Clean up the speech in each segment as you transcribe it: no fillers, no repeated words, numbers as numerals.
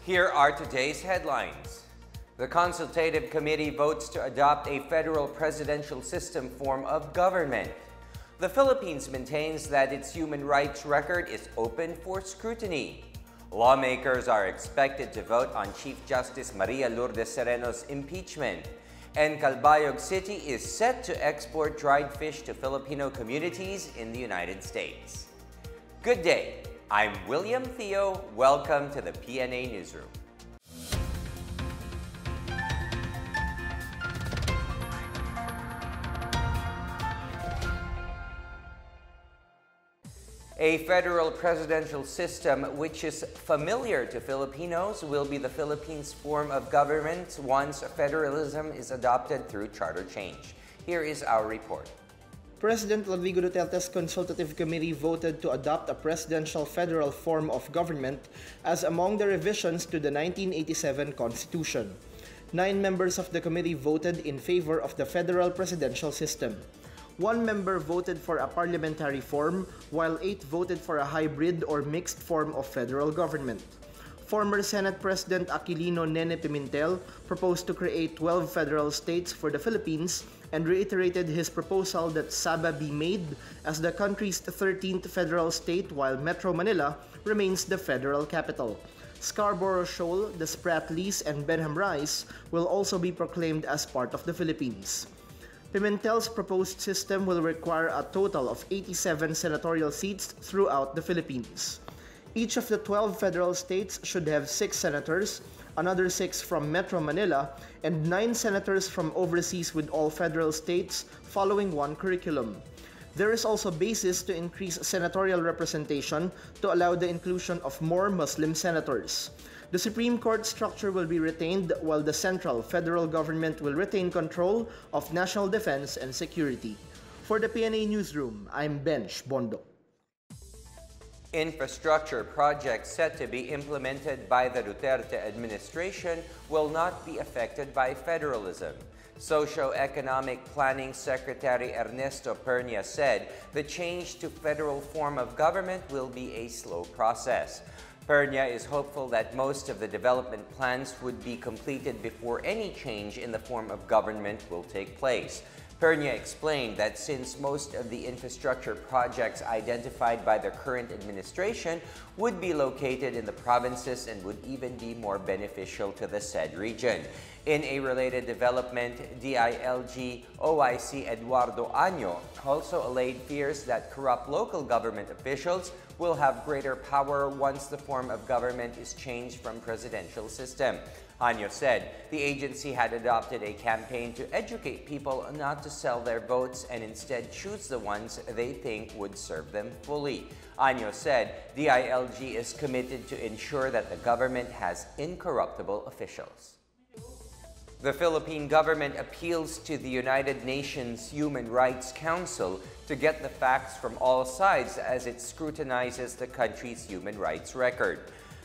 Here are today's headlines. The Consultative Committee votes to adopt a federal presidential system form of government. The Philippines maintains that its human rights record is open for scrutiny. Lawmakers are expected to vote on Chief Justice Maria Lourdes Sereno's impeachment. And Calbayog City is set to export dried fish to Filipino communities in the United States. Good day. I'm William Theo. Welcome to the PNA Newsroom. A federal presidential system which is familiar to Filipinos will be the Philippines' form of government once federalism is adopted through charter change. Here is our report. President Rodrigo Duterte's Consultative Committee voted to adopt a presidential federal form of government as among the revisions to the 1987 Constitution. 9 members of the committee voted in favor of the federal presidential system. 1 member voted for a parliamentary form, while 8 voted for a hybrid or mixed form of federal government. Former Senate President Aquilino Nene Pimentel proposed to create 12 federal states for the Philippines and reiterated his proposal that Sabah be made as the country's 13th federal state while Metro Manila remains the federal capital. Scarborough Shoal, the Spratlys, and Benham Rice will also be proclaimed as part of the Philippines. Pimentel's proposed system will require a total of 87 senatorial seats throughout the Philippines. Each of the 12 federal states should have 6 senators, another 6 from Metro Manila, and 9 senators from overseas with all federal states following one curriculum. There is also basis to increase senatorial representation to allow the inclusion of more Muslim senators. The Supreme Court structure will be retained while the central federal government will retain control of national defense and security. For the PNA Newsroom, I'm Bench Bondo. Infrastructure projects set to be implemented by the Duterte administration will not be affected by federalism. Socio-Economic Planning Secretary Ernesto Pernia said the change to federal form of government will be a slow process. Pernia is hopeful that most of the development plans would be completed before any change in the form of government will take place. Pernia explained that since most of the infrastructure projects identified by the current administration would be located in the provinces and would even be more beneficial to the said region. In a related development, DILG OIC Eduardo Año also allayed fears that corrupt local government officials will have greater power once the form of government is changed from presidential system. Año said the agency had adopted a campaign to educate people not to sell their votes and instead choose the ones they think would serve them fully. Año said DILG is committed to ensure that the government has incorruptible officials. The Philippine government appeals to the United Nations Human Rights Council to get the facts from all sides as it scrutinizes the country's human rights record.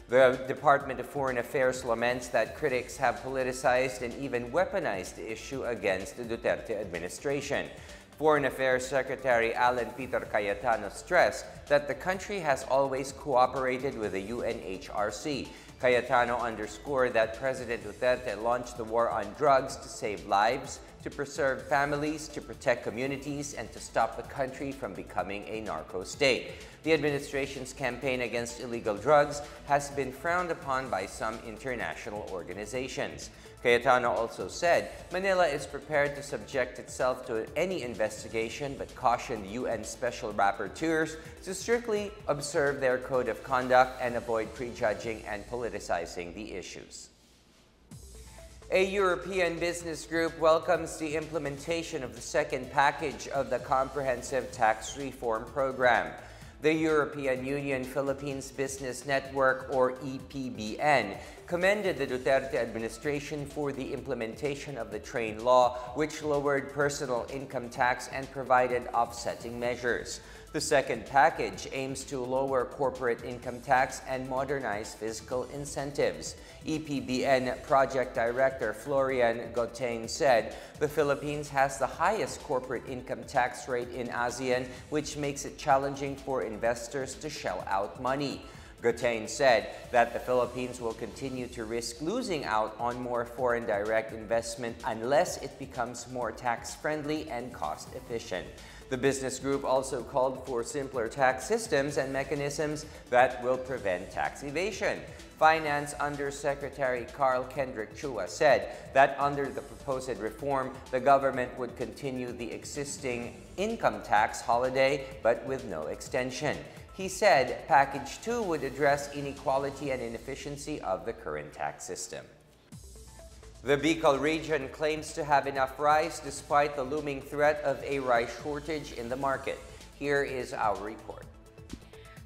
The Department of Foreign Affairs laments that critics have politicized and even weaponized the issue against the Duterte administration. Foreign Affairs Secretary Alan Peter Cayetano stressed that the country has always cooperated with the UNHRC. Cayetano underscored that President Duterte launched the war on drugs to save lives, to preserve families, to protect communities, and to stop the country from becoming a narco state. The administration's campaign against illegal drugs has been frowned upon by some international organizations. Cayetano also said Manila is prepared to subject itself to any investigation but cautioned UN Special Rapporteurs to strictly observe their code of conduct and avoid prejudging and politicizing the issues. A European business group welcomes the implementation of the second package of the Comprehensive Tax Reform Program. The European Union Philippines Business Network, or EPBN, commended the Duterte administration for the implementation of the train law, which lowered personal income tax and provided offsetting measures. The second package aims to lower corporate income tax and modernize fiscal incentives. EPBN Project Director Florian Gauteng said the Philippines has the highest corporate income tax rate in ASEAN, which makes it challenging for investors to shell out money. Gutain said that the Philippines will continue to risk losing out on more foreign direct investment unless it becomes more tax-friendly and cost-efficient. The business group also called for simpler tax systems and mechanisms that will prevent tax evasion. Finance Undersecretary Carl Kendrick Chua said that under the proposed reform, the government would continue the existing income tax holiday but with no extension. He said Package 2 would address inequality and inefficiency of the current tax system. The Bicol region claims to have enough rice despite the looming threat of a rice shortage in the market. Here is our report.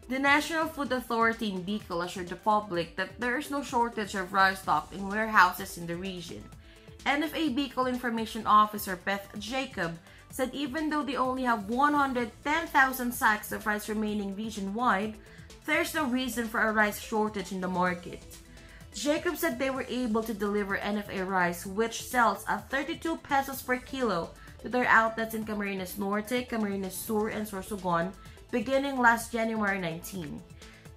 The National Food Authority in Bicol assured the public that there is no shortage of rice stock in warehouses in the region. NFA Bicol Information Officer Beth Jacob said even though they only have 110,000 sacks of rice remaining region-wide, there's no reason for a rice shortage in the market. Jacob said they were able to deliver NFA rice, which sells at 32 pesos per kilo, to their outlets in Camarines Norte, Camarines Sur, and Sorsogon, beginning last January 19.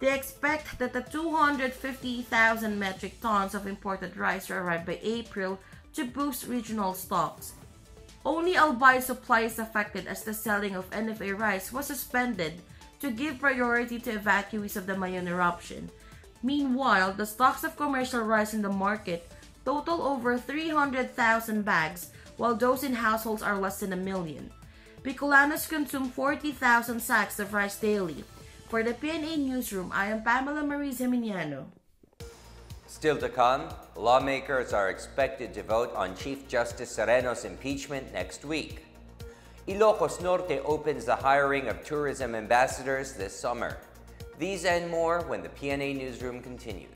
They expect that the 250,000 metric tons of imported rice will arrive by April to boost regional stocks. Only Albay supply is affected as the selling of NFA rice was suspended to give priority to evacuees of the Mayon eruption. Meanwhile, the stocks of commercial rice in the market total over 300,000 bags, while those in households are less than 1 million. Bicolanos consume 40,000 sacks of rice daily. For the PNA Newsroom, I am Pamela Marie Zeminiano. Still to come, lawmakers are expected to vote on Chief Justice Sereno's impeachment next week. Ilocos Norte opens the hiring of tourism ambassadors this summer. These and more when the PNA Newsroom continues.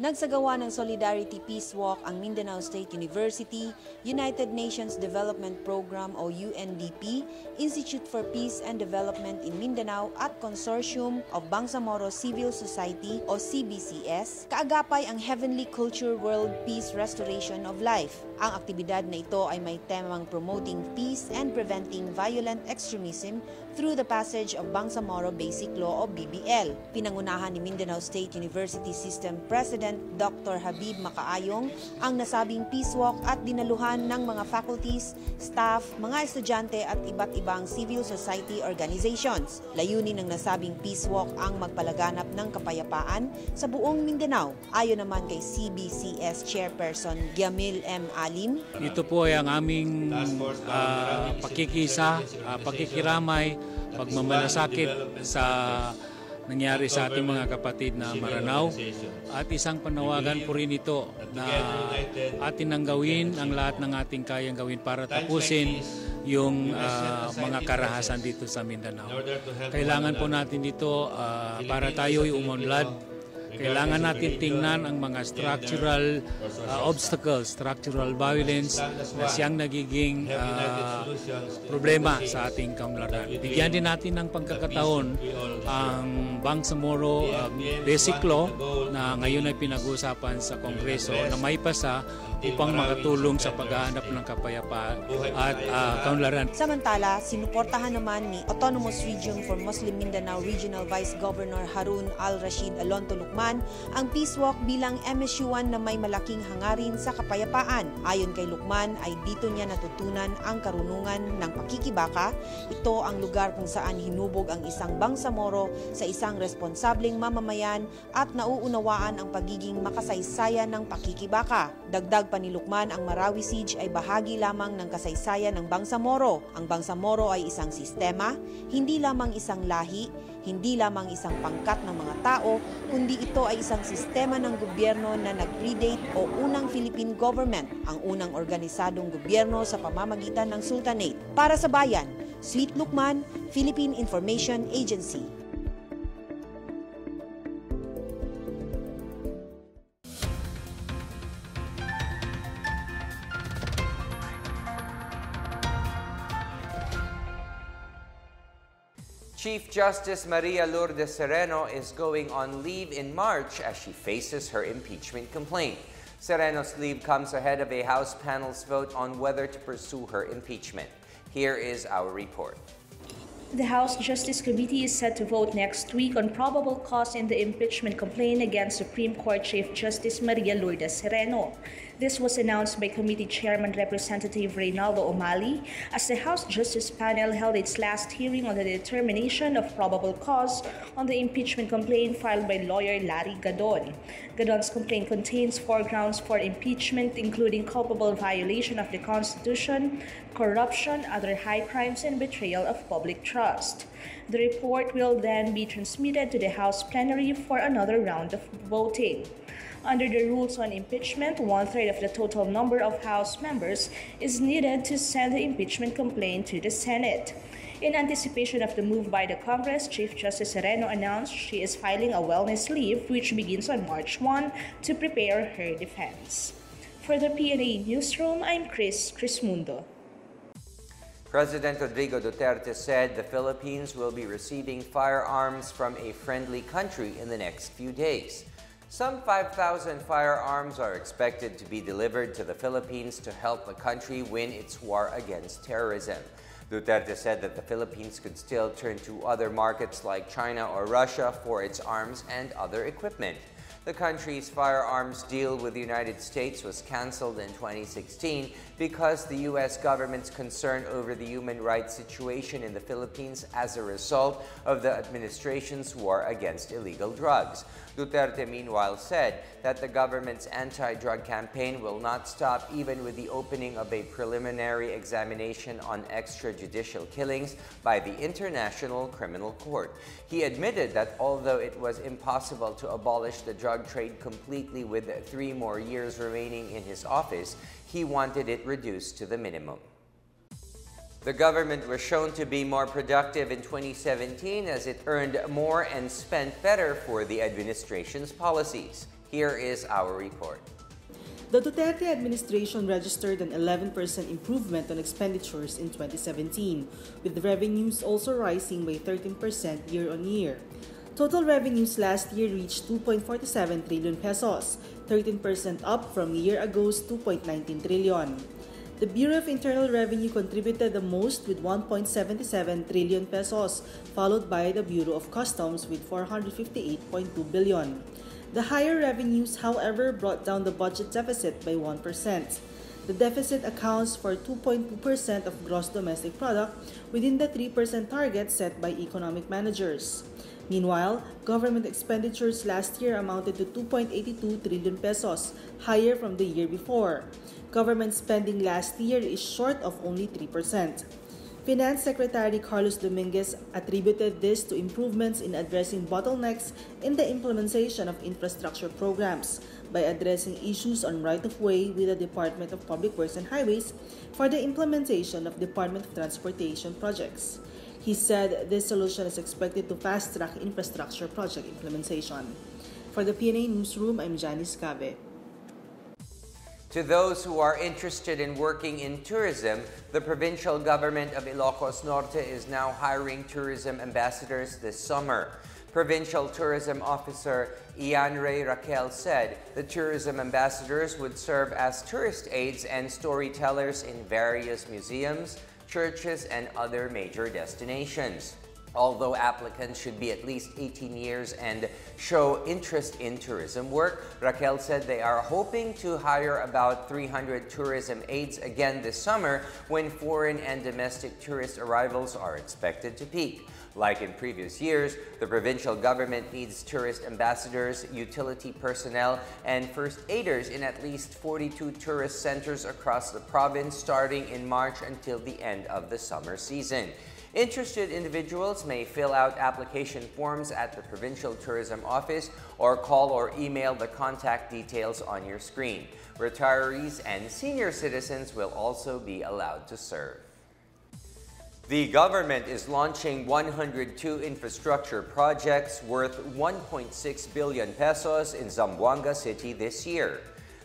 Nagsagawa ng Solidarity Peace Walk ang Mindanao State University, United Nations Development Program o UNDP, Institute for Peace and Development in Mindanao at Consortium of Bangsamoro Civil Society o CBCS, kaagapay ang Heavenly Culture World Peace Restoration of Life. Ang aktibidad na ito ay may temang promoting peace and preventing violent extremism through the passage of Bangsamoro Basic Law o BBL. Pinangunahan ni Mindanao State University System President Dr. Habib Makaayong ang nasabing peace walk at dinaluhan ng mga faculties, staff, mga estudyante at iba't ibang civil society organizations. Layunin ng nasabing peace walk ang magpalaganap ng kapayapaan sa buong Mindanao. Ayon naman kay CBCS Chairperson Giamil M. Alim. Ito po ay ang aming pakikisa, pakikiramay, pagmamalasakit sa nangyari sa ating mga kapatid na Maranao at isang panawagan po rin ito na atin nang gawin ang lahat ng ating kayang gawin para tapusin yung mga karahasan dito sa Mindanao. Kailangan po natin dito para tayo'y umunlad. Kailangan natin tingnan ang mga structural obstacles, structural violence na siyang nagiging problema sa ating kaunlaran. Bigyan din natin ng pagkakataon ang Bangsamoro Basic Law na ngayon ay pinag-uusapan sa Kongreso na may pasa upang makatulong sa paghahanap ng kapayapaan at kaunlaran. Samantala, sinuportahan naman ni Autonomous Region for Muslim Mindanao Regional Vice Governor Harun Al-Rashid Alonto Lucman ang Peace Walk bilang MSU1 na may malaking hangarin sa kapayapaan. Ayon kay Lucman ay dito niya natutunan ang karunungan ng pakikibaka. Ito ang lugar kung saan hinubog ang isang Bangsamoro sa isang responsableng mamamayan at nauunawaan ang pagiging makasaysayan ng pakikibaka. Dagdag pa ni Lucman, ang Marawi Siege ay bahagi lamang ng kasaysayan ng Bangsamoro. Ang Bangsamoro ay isang sistema, hindi lamang isang lahi, hindi lamang isang pangkat ng mga tao, kundi ito ay isang sistema ng gobyerno na nag-predate o unang Philippine government, ang unang organisadong gobyerno sa pamamagitan ng Sultanate. Para sa Bayan, Sweet Lucman, Philippine Information Agency. Chief Justice Maria Lourdes Sereno is going on leave in March as she faces her impeachment complaint. Sereno's leave comes ahead of a House panel's vote on whether to pursue her impeachment. Here is our report. The House Justice Committee is set to vote next week on probable cause in the impeachment complaint against Supreme Court Chief Justice Maria Lourdes Sereno. This was announced by Committee Chairman Representative Reynaldo O'Malley as the House Justice Panel held its last hearing on the determination of probable cause on the impeachment complaint filed by lawyer Larry Gadon. Gadon's complaint contains 4 grounds for impeachment, including culpable violation of the Constitution, corruption, other high crimes, and betrayal of public trust. The report will then be transmitted to the House plenary for another round of voting. Under the rules on impeachment, 1/3 of the total number of House members is needed to send the impeachment complaint to the Senate. In anticipation of the move by the Congress, Chief Justice Sereno announced she is filing a wellness leave which begins on March 1 to prepare her defense. For the PNA Newsroom, I'm Chris Mundo. President Rodrigo Duterte said the Philippines will be receiving firearms from a friendly country in the next few days. Some 5,000 firearms are expected to be delivered to the Philippines to help the country win its war against terrorism. Duterte said that the Philippines could still turn to other markets like China or Russia for its arms and other equipment. The country's firearms deal with the United States was canceled in 2016 because the U.S. government's concern over the human rights situation in the Philippines as a result of the administration's war against illegal drugs. Duterte, meanwhile, said that the government's anti-drug campaign will not stop even with the opening of a preliminary examination on extrajudicial killings by the International Criminal Court. He admitted that although it was impossible to abolish the drug trade completely with 3 more years remaining in his office, he wanted it reduced to the minimum. The government was shown to be more productive in 2017 as it earned more and spent better for the administration's policies. Here is our report. The Duterte administration registered an 11% improvement on expenditures in 2017, with revenues also rising by 13% year-on-year. Total revenues last year reached 2.47 trillion pesos, 13% up from a year ago's 2.19 trillion. The Bureau of Internal Revenue contributed the most with 1.77 trillion pesos, followed by the Bureau of Customs with 458.2 billion. The higher revenues, however, brought down the budget deficit by 1%. The deficit accounts for 2.2% of gross domestic product within the 3% target set by economic managers. Meanwhile, government expenditures last year amounted to 2.82 trillion pesos, higher from the year before. Government spending last year is short of only 3%. Finance Secretary Carlos Dominguez attributed this to improvements in addressing bottlenecks in the implementation of infrastructure programs by addressing issues on right-of-way with the Department of Public Works and Highways for the implementation of Department of Transportation projects. He said this solution is expected to fast-track infrastructure project implementation. For the PNA Newsroom, I'm Janice Cabe. To those who are interested in working in tourism, the provincial government of Ilocos Norte is now hiring tourism ambassadors this summer. Provincial Tourism Officer Ian Ray Raquel said the tourism ambassadors would serve as tourist aides and storytellers in various museums, churches, and other major destinations. Although applicants should be at least 18 years and show interest in tourism work, Raquel said they are hoping to hire about 300 tourism aides again this summer when foreign and domestic tourist arrivals are expected to peak. Like in previous years, the provincial government needs tourist ambassadors, utility personnel, and first aiders in at least 42 tourist centers across the province starting in March until the end of the summer season. Interested individuals may fill out application forms at the Provincial Tourism Office or call or email the contact details on your screen. Retirees and senior citizens will also be allowed to serve. The government is launching 102 infrastructure projects worth 1.6 billion pesos in Zamboanga City this year.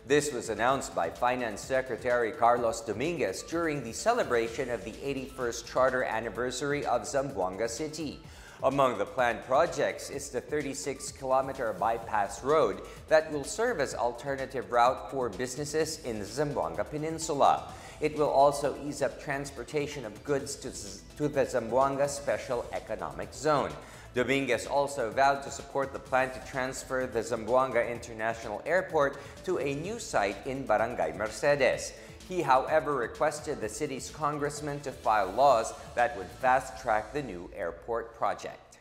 This was announced by Finance Secretary Carlos Dominguez during the celebration of the 81st Charter Anniversary of Zamboanga City. Among the planned projects is the 36-kilometer bypass road that will serve as alternative route for businesses in the Zamboanga Peninsula. It will also ease up transportation of goods to the Zamboanga Special Economic Zone. Dominguez also vowed to support the plan to transfer the Zamboanga International Airport to a new site in Barangay Mercedes. He, however, requested the city's congressman to file laws that would fast-track the new airport project.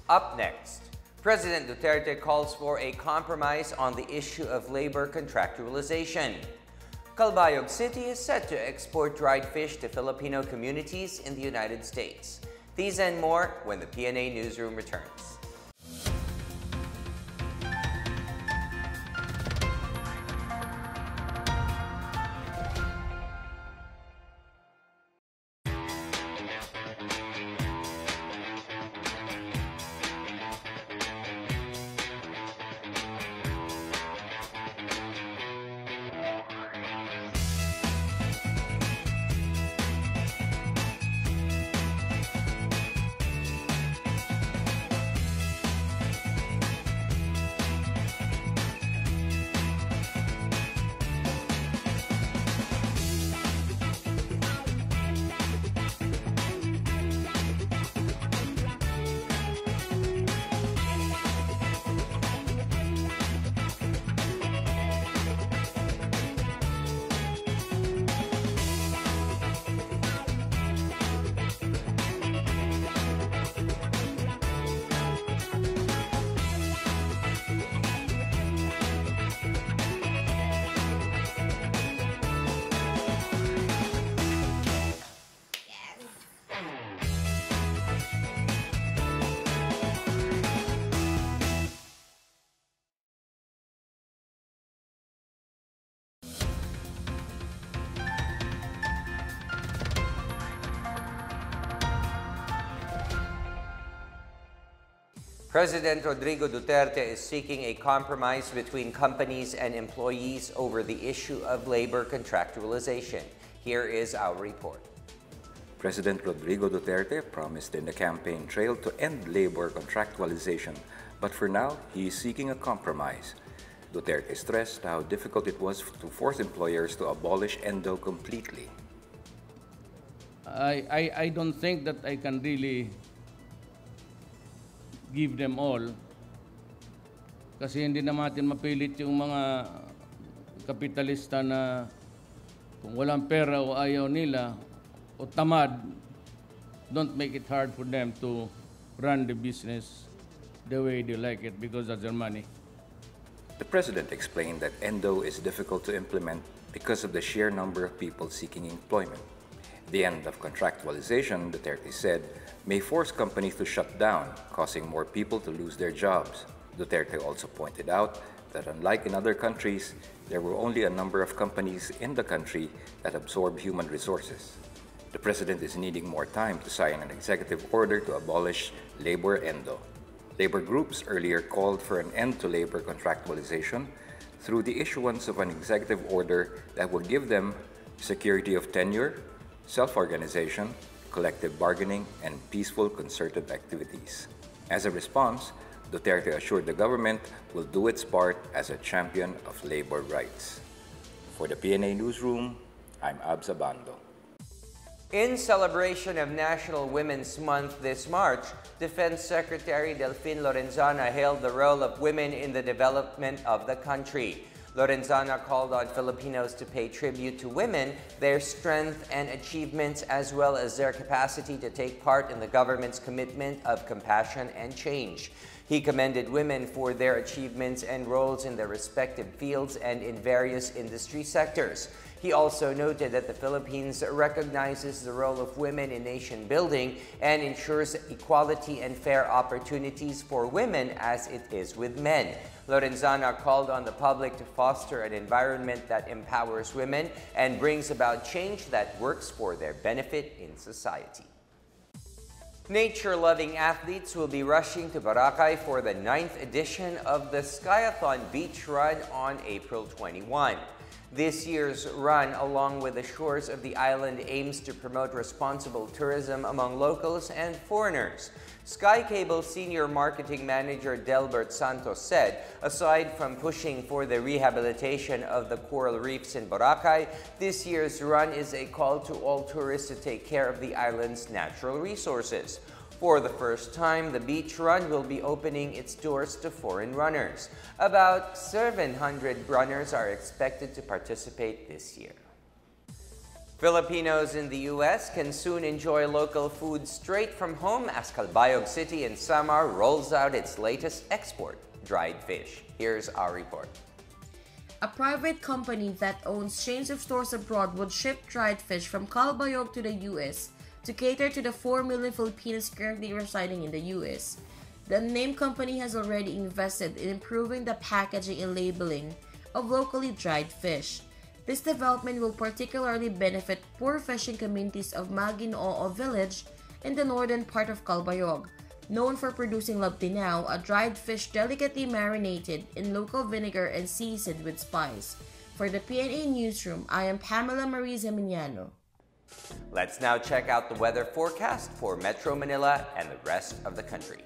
Up next, President Duterte calls for a compromise on the issue of labor contractualization. Calbayog City is set to export dried fish to Filipino communities in the United States. These and more when the PNA Newsroom returns. President Rodrigo Duterte is seeking a compromise between companies and employees over the issue of labor contractualization. Here is our report. President Rodrigo Duterte promised in the campaign trail to end labor contractualization, but for now, he is seeking a compromise. Duterte stressed how difficult it was to force employers to abolish ENDO completely. I don't think that I can really give them all kasi hindi na natin mapilit yung mga kapitalista na kung walang pera o ayaw nila o tamad, don't make it hard for them to run the business the way they like it because of their money. The president explained that ENDO is difficult to implement because of the sheer number of people seeking employment. The end of contractualization, Duterte said, may force companies to shut down, causing more people to lose their jobs. Duterte also pointed out that unlike in other countries, there were only a number of companies in the country that absorb human resources. The president is needing more time to sign an executive order to abolish labor ENDO. Labor groups earlier called for an end to labor contractualization through the issuance of an executive order that will give them security of tenure, self-organization, collective bargaining, and peaceful concerted activities. As a response, Duterte assured the government will do its part as a champion of labor rights. For the PNA Newsroom, I'm Abs Abando. In celebration of National Women's Month this March, Defense Secretary Delfin Lorenzana hailed the role of women in the development of the country. Lorenzana called on Filipinos to pay tribute to women, their strength and achievements, as well as their capacity to take part in the government's commitment of compassion and change. He commended women for their achievements and roles in their respective fields and in various industry sectors. He also noted that the Philippines recognizes the role of women in nation building and ensures equality and fair opportunities for women as it is with men. Lorenzana called on the public to foster an environment that empowers women and brings about change that works for their benefit in society. Nature-loving athletes will be rushing to Boracay for the 9th edition of the Skyathon Beach Run on April 21. This year's run, along with the shores of the island, aims to promote responsible tourism among locals and foreigners. Sky Cable Senior Marketing Manager Delbert Santos said, aside from pushing for the rehabilitation of the coral reefs in Boracay, this year's run is a call to all tourists to take care of the island's natural resources. For the first time, the beach run will be opening its doors to foreign runners. About 700 runners are expected to participate this year. Filipinos in the U.S. can soon enjoy local food straight from home as Calbayog City in Samar rolls out its latest export, dried fish. Here's our report. A private company that owns chains of stores abroad would ship dried fish from Calbayog to the U.S. to cater to the 4 million Filipinos currently residing in the U.S. The unnamed company has already invested in improving the packaging and labeling of locally dried fish. This development will particularly benefit poor fishing communities of Maginoo Village in the northern part of Calbayog, known for producing labtinao, a dried fish delicately marinated in local vinegar and seasoned with spice. For the PNA Newsroom, I am Pamela Marie Zeminiano. Let's now check out the weather forecast for Metro Manila and the rest of the country.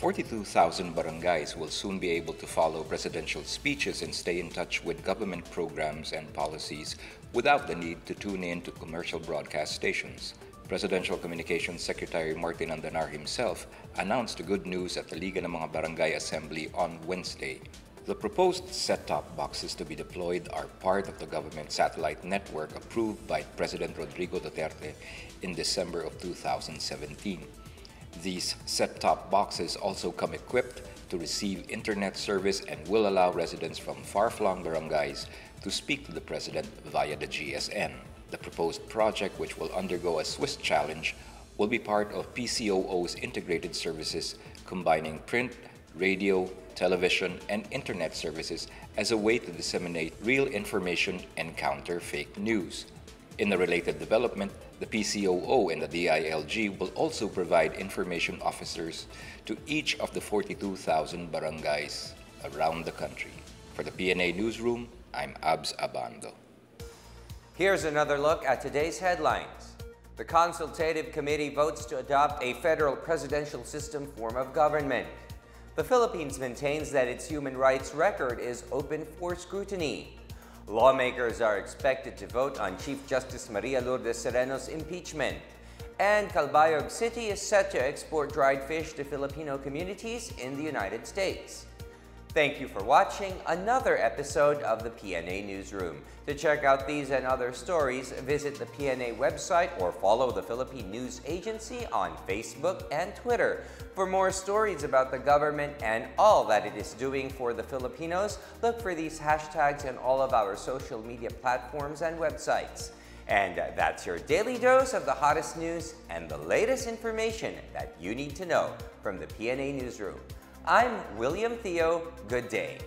$42,000 barangays will soon be able to follow presidential speeches and stay in touch with government programs and policies without the need to tune in to commercial broadcast stations. Presidential Communications Secretary Martin Andanar himself announced the good news at the Liga ng mga Barangay Assembly on Wednesday. The proposed set-top boxes to be deployed are part of the government satellite network approved by President Rodrigo Duterte in December of 2017. These set-top boxes also come equipped to receive internet service and will allow residents from far-flung barangays to speak to the President via the GSM. The proposed project, which will undergo a Swiss challenge, will be part of PCOO's integrated services combining print, radio, television, and internet services as a way to disseminate real information and counter fake news. In the related development, the PCOO and the DILG will also provide information officers to each of the 42,000 barangays around the country. For the PNA Newsroom, I'm Abs Abando. Here's another look at today's headlines. The Consultative Committee votes to adopt a federal presidential system form of government. The Philippines maintains that its human rights record is open for scrutiny. Lawmakers are expected to vote on Chief Justice Maria Lourdes Sereno's impeachment. And Calbayog City is set to export dried fish to Filipino communities in the United States. Thank you for watching another episode of the PNA Newsroom. To check out these and other stories, visit the PNA website or follow the Philippine News Agency on Facebook and Twitter. For more stories about the government and all that it is doing for the Filipinos, look for these hashtags on all of our social media platforms and websites. And that's your daily dose of the hottest news and the latest information that you need to know from the PNA Newsroom. I'm William Theo. Good day.